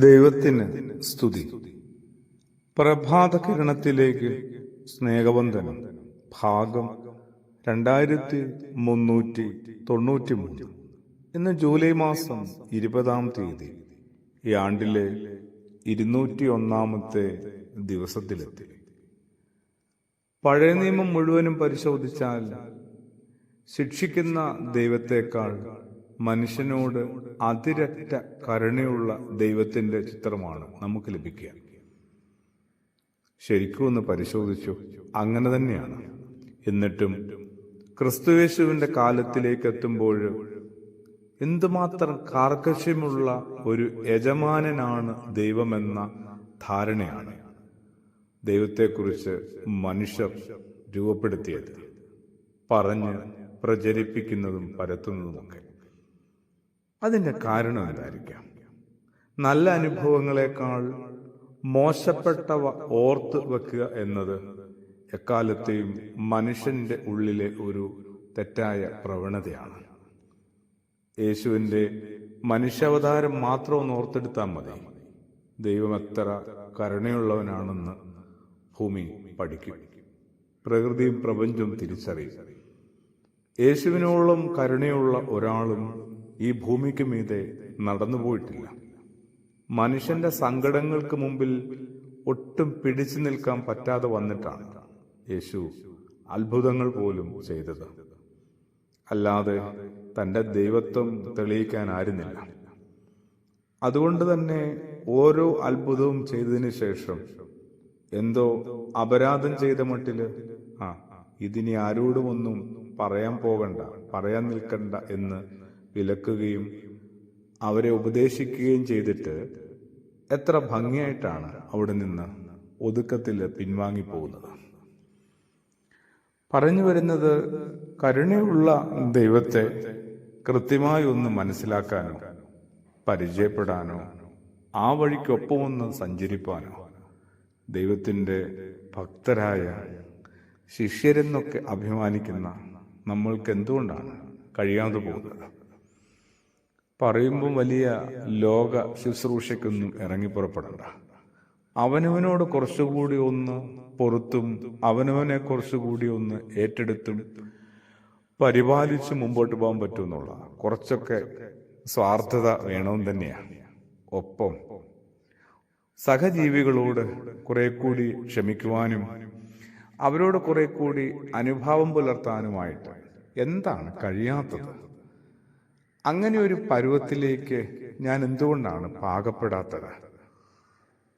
ദൈവത്തിന് സ്തുതി. പ്രഭാത കിരണത്തിലേക്ക് സ്നേഹവന്ദനം. ഭാഗം 2393. ഇന്ന് ജൂലൈ മാസം 20-ാം തീയതി. ഈ ആണ്ടിലെ 201-ാമത്തെ ദിവസത്തിലെത്തി. പഴയ നിയമം മുഴുവനും പരിശോധിച്ചാൽ ശിക്ഷിക്കുന്ന ദൈവത്തെക്കാൾ മനുഷ്യനോട് അതിരറ്റ കരുണയുള്ള ദൈവത്തിന്റെ ചിത്രമാണ് നമുക്ക് ലഭിക്കുക. ശരിക്കും ഒന്ന് പരിശോധിച്ചു, അങ്ങനെ തന്നെയാണ്. എന്നിട്ടും ക്രിസ്തുയേശുവിന്റെ കാലത്തിലേക്ക് എത്തുമ്പോൾ എന്തുമാത്രം കാർക്കശ്യമുള്ള ഒരു യജമാനനാണ് ദൈവമെന്ന ധാരണയാണ് ദൈവത്തെക്കുറിച്ച് മനുഷ്യർ രൂപപ്പെടുത്തിയത്, പറഞ്ഞ് പ്രചരിപ്പിക്കുന്നതും പരത്തുന്നതുമൊക്കെ. അതിന്റെ കാരണം എന്തായിരിക്കാം? നല്ല അനുഭവങ്ങളെക്കാൾ മോശപ്പെട്ടവ ഓർത്ത് വെക്കുക എന്നത് എക്കാലത്തെയും മനുഷ്യന്റെ ഉള്ളിലെ ഒരു തെറ്റായ പ്രവണതയാണ്. യേശുവിന്റെ മനുഷ്യാവതാരം മാത്രം ഒന്ന് ഓർത്തെടുത്താൽ മതി, ദൈവം എത്ര കരുണയുള്ളവനാണെന്ന് ഭൂമി പഠിക്കും, പ്രകൃതിയും പ്രപഞ്ചവും തിരിച്ചറിയും. യേശുവിനോളം കരുണയുള്ള ഒരാളും ഈ ഭൂമിക്ക് മീതെ നടന്നുപോയിട്ടില്ല. മനുഷ്യന്റെ സങ്കടങ്ങൾക്ക് മുമ്പിൽ ഒട്ടും പിടിച്ചു നിൽക്കാൻ പറ്റാതെ വന്നിട്ടാണ് യേശു അത്ഭുതങ്ങൾ പോലും ചെയ്തത്. അല്ലാതെ തന്റെ ദൈവത്വം തെളിയിക്കാൻ ആയിരുന്നില്ല. അതുകൊണ്ട് തന്നെ ഓരോ അത്ഭുതവും ചെയ്തതിനു ശേഷം എന്തോ അപരാധം ചെയ്ത മട്ടില് ഇതിനി ആരോടുമൊന്നും പറയാൻ പോകണ്ട, പറയാൻ നിൽക്കണ്ട എന്ന് വിലക്കുകയും അവരെ ഉപദേശിക്കുകയും ചെയ്തിട്ട് എത്ര ഭംഗിയായിട്ടാണ് അവിടെ നിന്ന് ഒതുക്കത്തിൽ പിൻവാങ്ങിപ്പോകുന്നത്. പറഞ്ഞു വരുന്നത്, കരുണയുള്ള ദൈവത്തെ കൃത്യമായി ഒന്ന് മനസ്സിലാക്കാനോ പരിചയപ്പെടാനോ ആ വഴിക്കൊപ്പമൊന്ന് സഞ്ചരിപ്പാനോ ദൈവത്തിൻ്റെ ഭക്തരായ ശിഷ്യരെന്നൊക്കെ അഭിമാനിക്കുന്ന നമ്മൾക്ക് എന്തുകൊണ്ടാണ് കഴിയാതെ പോകുന്നത്? പറയുമ്പം വലിയ ലോക ശുശ്രൂഷയ്ക്കൊന്നും ഇറങ്ങിപ്പുറപ്പെടണ്ട. അവനവനോട് കുറച്ചുകൂടി ഒന്ന് പൊറുത്തും അവനവനെ കുറച്ചുകൂടി ഒന്ന് ഏറ്റെടുത്തും പരിപാലിച്ച് മുമ്പോട്ട് പോകാൻ പറ്റുമെന്നുള്ള കുറച്ചൊക്കെ സ്വാർത്ഥത വേണമെന്ന് തന്നെയാണ്. ഒപ്പം സഹജീവികളോട് കുറെ കൂടി ക്ഷമിക്കുവാനും അവരോട് കുറെ കൂടി അനുഭാവം പുലർത്താനുമായിട്ട് എന്താണ് കഴിയാത്തത്? അങ്ങനെ ഒരു പരുവത്തിലേക്ക് ഞാൻ എന്തുകൊണ്ടാണ് പാകപ്പെടാത്തത്?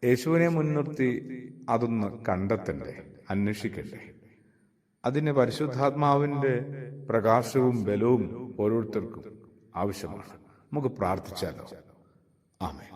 യേശുവിനെ മുൻനിർത്തി അതൊന്ന് കണ്ടെത്തണ്ടേ, അന്വേഷിക്കണ്ടേ? അതിന് പരിശുദ്ധാത്മാവിന്റെ പ്രകാശവും ബലവും ഓരോരുത്തർക്കും ആവശ്യമാണ്. നമുക്ക് പ്രാർത്ഥിച്ചാലോ? ആമേൻ.